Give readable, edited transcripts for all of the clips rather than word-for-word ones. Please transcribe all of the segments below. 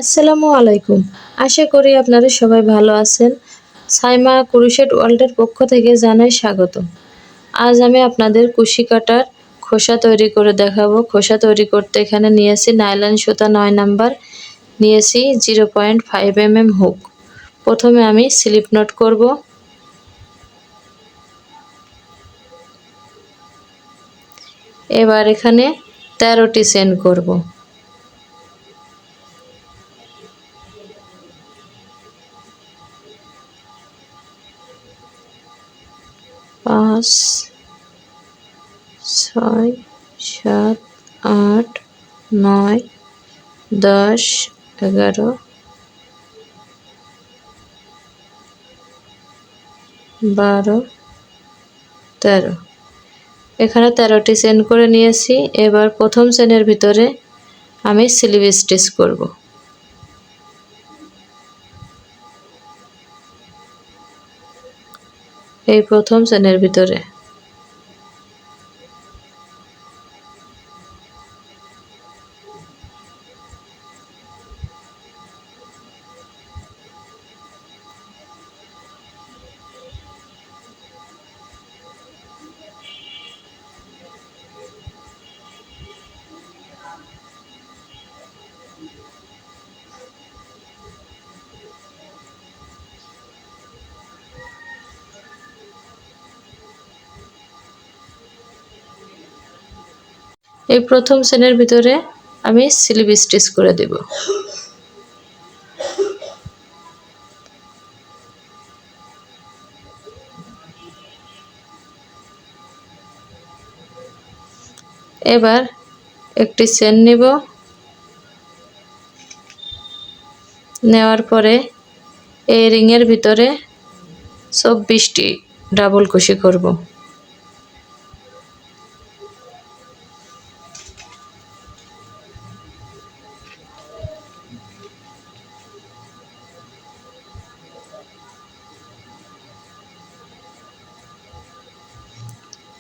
আসসালামু আলাইকুম। আশা করি আপনারা সবাই ভালো আছেন। সাইমা ক্রোশেট ওয়ার্ল্ডের পক্ষ থেকে জানাই স্বাগতম। আজ আমি আপনাদের কুশি কাটার খোসা তৈরি করে দেখাবো। খোসা তৈরি করতে এখানে নিয়েছি নাইলন সুতা ৯ নাম্বার, নিয়েছি 0.5 হুক। প্রথমে আমি স্লিপ নট করব। এবার এখানে 13টি চেইন করব। 5, 6, 7, 8, 9, 10, 11, 12, 13। এখানে 13টি চেইন করে নিয়েছি। এবার প্রথম চেইনের ভিতরে আমি স্লিপ স্টিচ করব। এই প্রথম চেইনের ভিতরে এই প্রথম চেইনের ভিতরে আমি স্লিপ স্টিচ করে দেব। এবার একটি চেইন নিব, নেওয়ার পরে এই রিংয়ের ভিতরে 24টি ডাবল কুশি করব।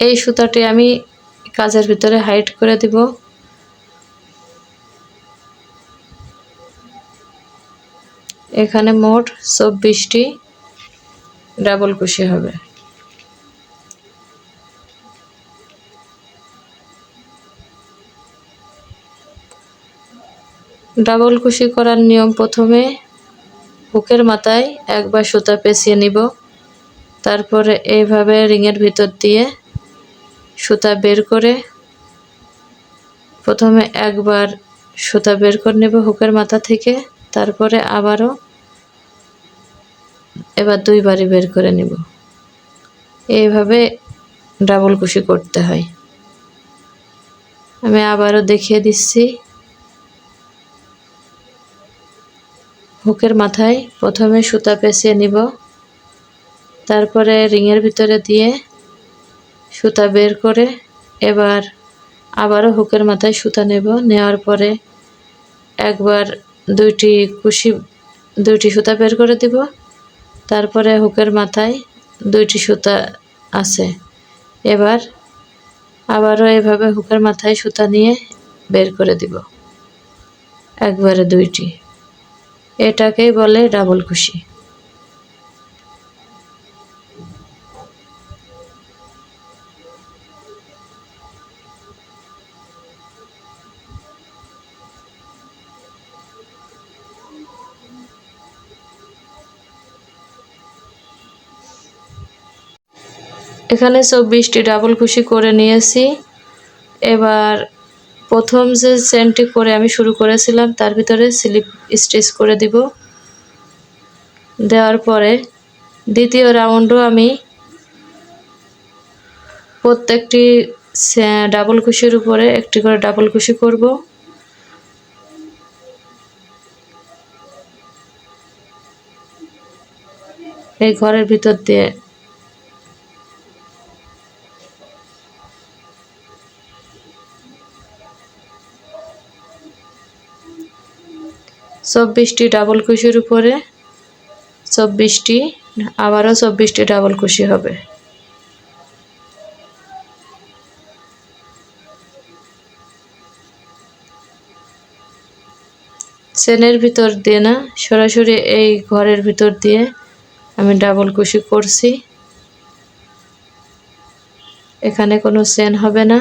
এই সুতাটি আমি কাজের ভিতরে হাইড করে দিব। এখানে মোট 24টি ডাবল কুশি হবে। ডাবল কুশি করার নিয়ম, প্রথমে হুকের মাথায় একবার সুতা পেঁচিয়ে নিব, তারপরে এইভাবে রিংয়ের ভিতর দিয়ে সুতা বের করে প্রথমে একবার সুতা বের করে নেব হুকের মাথা থেকে, তারপরে আবারও এবার দুইবারই বের করে নেব। এইভাবে ডাবল কুশি করতে হয়। আমি আবারও দেখিয়ে দিচ্ছি। হুকের মাথায় প্রথমে সুতা পেঁচিয়ে নিব, তারপরে রিংয়ের ভিতরে দিয়ে সুতা বের করে এবার আবারও হুকের মাথায় সুতা নেব, নেওয়ার পরে একবার দুইটি সুতা বের করে দিব, তারপরে হুকের মাথায় 2টি সুতা আছে। এবার আবারও এভাবে হুকের মাথায় সুতা নিয়ে বের করে দিব, একবারে 2টি। এটাকেই বলে ডাবল কুশি। এখানে 24টি ডাবল কুশি করে নিয়েছি। এবার প্রথম যে চেইনটি করে আমি শুরু করেছিলাম তার ভিতরে স্লিপ স্টিচ করে দিব। দেওয়ার পরে দ্বিতীয় রাউন্ডও আমি প্রত্যেকটি ডাবল কুশির উপরে একটি করে ডাবল কুশি করব। এই ঘরের ভিতর দিয়ে 24টি ডাবল কুশির উপরে 24টি, আবারও 24টি ডাবল কুশি হবে। চেনের ভিতর দিয়ে না, সরাসরি এই ঘরের ভিতর দিয়ে আমি ডাবল কুশি করছি। এখানে কোনো চেন হবে না।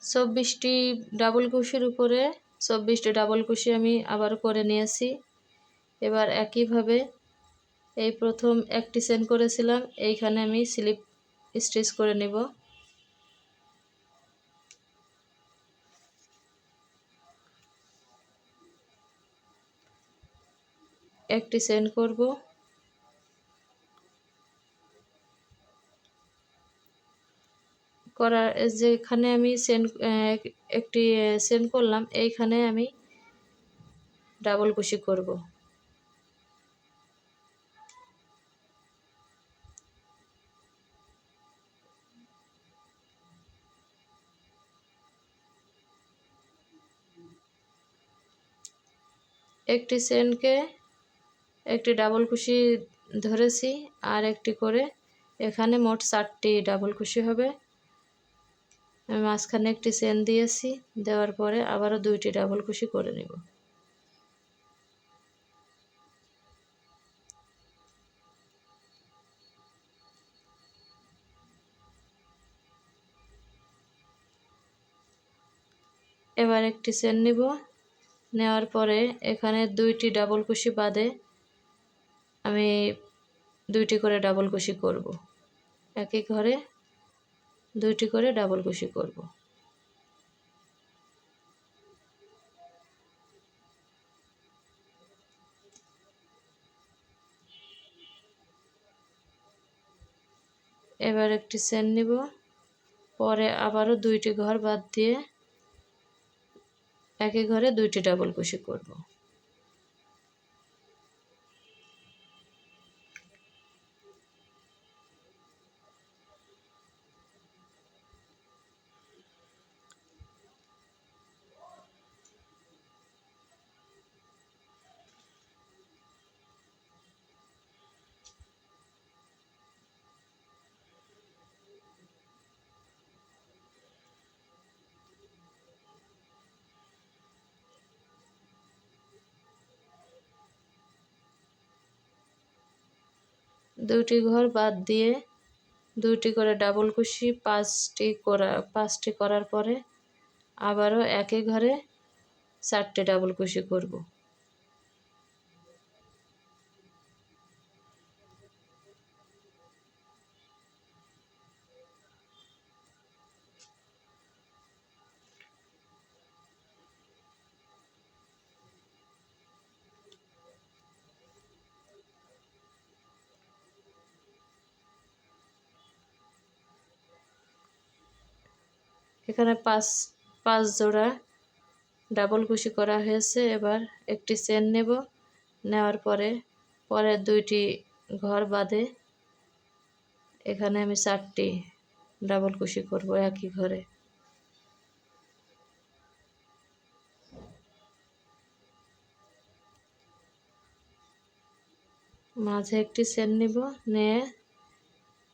চব্বিশটি ডাবল কুশির উপরে 24টি ডাবল কুশি আমি আবার করে নিয়েছি। এবার একইভাবে এই প্রথম একটি চেন করেছিলাম, এইখানে আমি স্লিপ স্টিচ করে নিব। একটি চেন করব, করার যেখানে আমি একটি চেন করলাম, এইখানে আমি ডাবল কুশি করব। একটি চেনকে একটি ডাবল কুশি ধরেছি, আর একটি করে এখানে মোট 4টি ডাবল কুশি হবে। আমি মাঝখানে একটি চেন দিয়েছি, দেওয়ার পরে আবারও 2টি ডাবল কুশি করে নেব। এবার একটি চেন নিব, নেওয়ার পরে এখানে 2টি ডাবল কুশি বাদে আমি 2টি করে ডাবল কুশি করব। একই ঘরে 2টি করে ডাবল কুশি করব। এবার একটি চেন নিব, পরে আবারও 2টি ঘর বাদ দিয়ে একই ঘরে 2টি ডাবল কুশি করব। দুটি ঘর বাদ দিয়ে 2টি করে ডাবল কুশি 5টি করার পরে আবারও একই ঘরে 4টে ডাবল কুশি করব। এখানে পাঁচ জোড়া ডাবল কুশি করা হয়েছে। এবার একটি চেন নেব, নেওয়ার পরে পরের 2টি ঘর বাদে এখানে আমি 4টি ডাবল কুশি করব একই ঘরে। মাঝে একটি চেন নিব, নিয়ে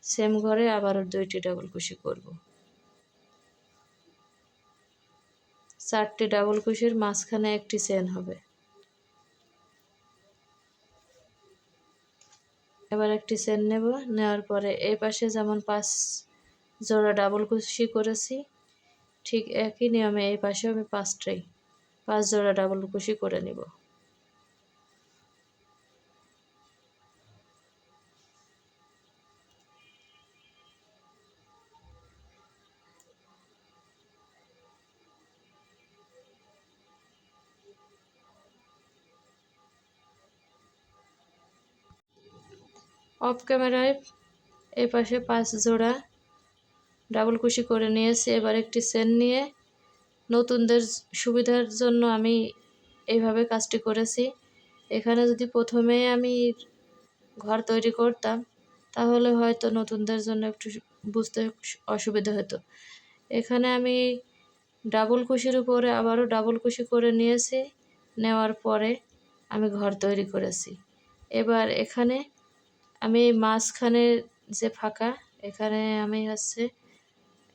সেম ঘরে আবারও 2টি ডাবল কুশি করব। 4টি ডাবল কুশির মাঝখানে একটি চেন হবে। এবার একটি চেন নেব, নেওয়ার পরে এই পাশে যেমন 5 জোড়া ডাবল কুশি করেছি, ঠিক একই নিয়মে এই পাশে আমি 5 জোড়া ডাবল কুশি করে নিব। অফ ক্যামেরায় এই পাশে 5 জোড়া ডাবল কুশি করে নিয়েছি। এবার একটি চেন নিয়ে নতুনদের সুবিধার জন্য আমি এইভাবে কাজটি করেছি। এখানে যদি প্রথমেই আমি ঘর তৈরি করতাম তাহলে হয়তো নতুনদের জন্য একটু বুঝতে অসুবিধা হতো। এখানে আমি ডাবল কুশির উপরে আবারও ডাবল কুশি করে নিয়েছি। নেওয়ার পরে আমি ঘর তৈরি করেছি। এবার এখানে আমি মাঝখানে যে ফাঁকা, এখানে আমি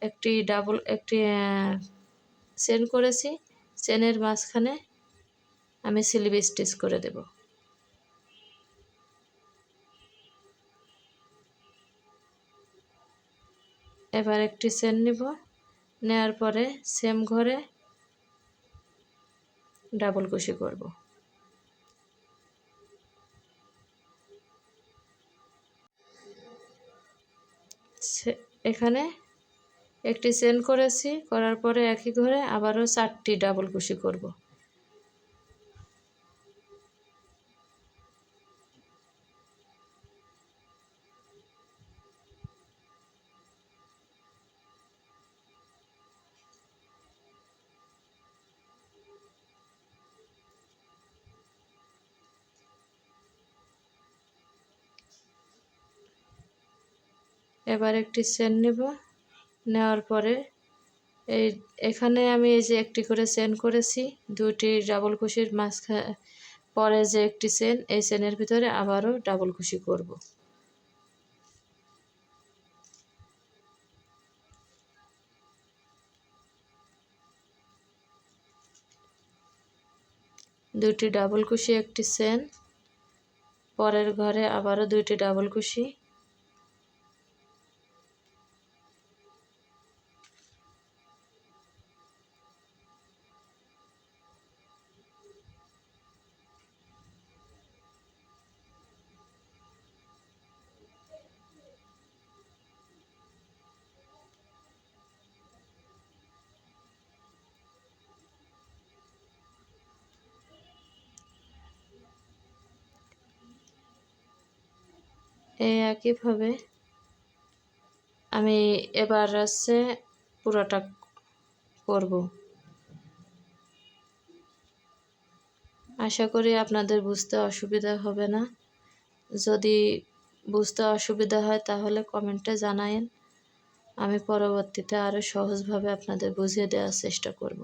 একটি চেন করেছি। চেনের মাঝখানে আমি স্লিপ স্টিচ করে দেব। এবার একটি চেন নিব, নেওয়ার পরে সেম ঘরে ডাবল কুশি করব। এখানে একটি চেন করেছি, করার পরে একই ঘরে আবারও 4টি ডাবল কুশি করব। এবার একটি চেন নেব, নেওয়ার পরে এখানে আমি এই যে একটি করে চেন করেছি, 2টি ডাবল কুশির মাঝখানে পরে যে একটি চেন, এই চেনের ভিতরে আবারও ডাবল কুশি করব। দুটি ডাবল কুশি, একটি চেন, পরের ঘরে আবারও 2টি ডাবল কুশি। এই একইভাবে আমি এবার পুরোটা করব। আশা করি আপনাদের বুঝতে অসুবিধা হবে না। যদি বুঝতে অসুবিধা হয় তাহলে কমেন্টে জানায়েন, আমি পরবর্তীতে আরও সহজভাবে আপনাদের বুঝিয়ে দেওয়ার চেষ্টা করব।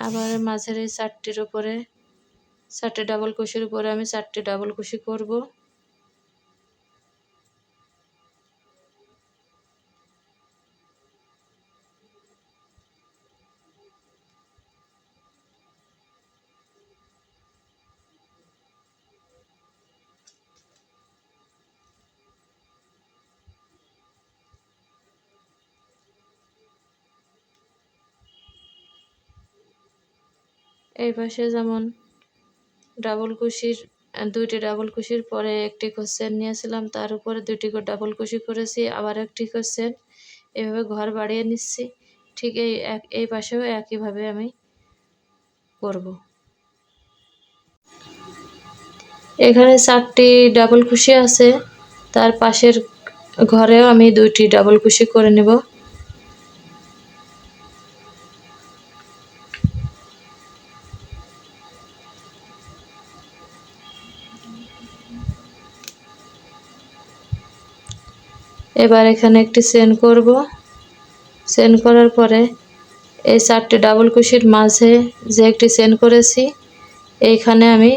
আবার মাঝের এই 4টি ডাবল কুশির উপরে আমি 4টি ডাবল কুশি করব। এই পাশে যেমন ডাবল কুশির 2টি ডাবল কুশির পরে একটি চেন নিয়েছিলাম, তার উপরে 2টি করে ডাবল কুশি করেছি, আবার একটি চেন, এভাবে ঘর বাড়িয়ে নিচ্ছি। ঠিক এই পাশেও একইভাবে আমি করব। এখানে 4টি ডাবল কুশি আছে, তার পাশের ঘরেও আমি 2টি ডাবল কুশি করে নেব। এবার এখানে একটি চেন করব। চেন করার পরে এই 4টি ডাবল কুশির মাঝে যে একটি চেন করেছি, এইখানে আমি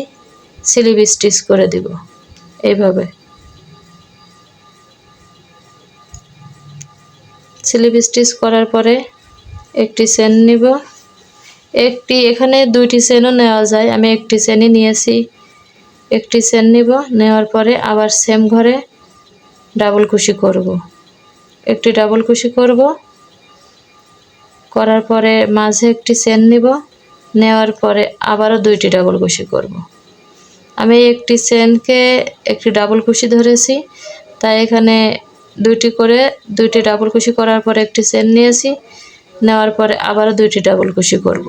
স্লিপ স্টিচ করে দিব। এইভাবে স্লিপ স্টিচ করার পরে একটি চেন নিব। এখানে 2টি চেনও নেওয়া যায়, আমি একটি চেনই নিয়েছি। একটি চেন নিব, নেওয়ার পরে আবার সেম ঘরে ডাবল কুশি করব। একটি ডাবল কুশি করব, করার পরে মাঝে একটি চেন নিব, নেওয়ার পরে আবারও 2টি ডাবল কুশি করব। আমি একটি চেনকে একটি ডাবল কুশি ধরেছি, তাই এখানে দুইটি ডাবল কুশি করার পরে একটি চেন নিয়েছি, নেওয়ার পরে আবারও দুইটি ডাবল কুশি করব।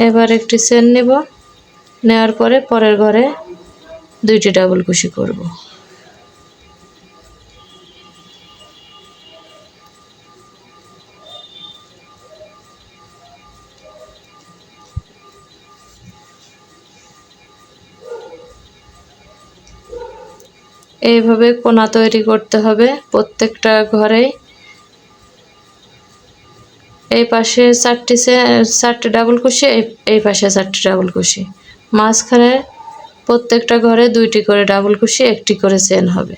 এবার একটি চেন নেব, নেওয়ার পরে পরের ঘরে দুইটি ডাবল কুশি করব। এইভাবে কোনা তৈরি করতে হবে প্রত্যেকটা ঘরে। এই পাশে চারটি ডাবল কুশি, এই পাশে চারটি ডাবল কুশি, মাঝখানে প্রত্যেকটা ঘরে দুইটি করে ডাবল কুশি, একটি করে চেন হবে।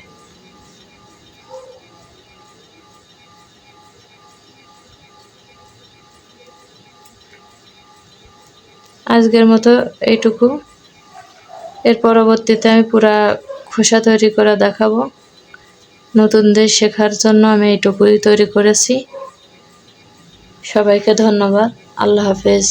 আজকের মতো এইটুকু। এর পরবর্তীতে আমি পুরা খোসা তৈরি করে দেখাবো। নতুনদের শেখার জন্য আমি এইটুকুই তৈরি করেছি। সবাইকে ধন্যবাদ। আল্লাহ হাফেজ।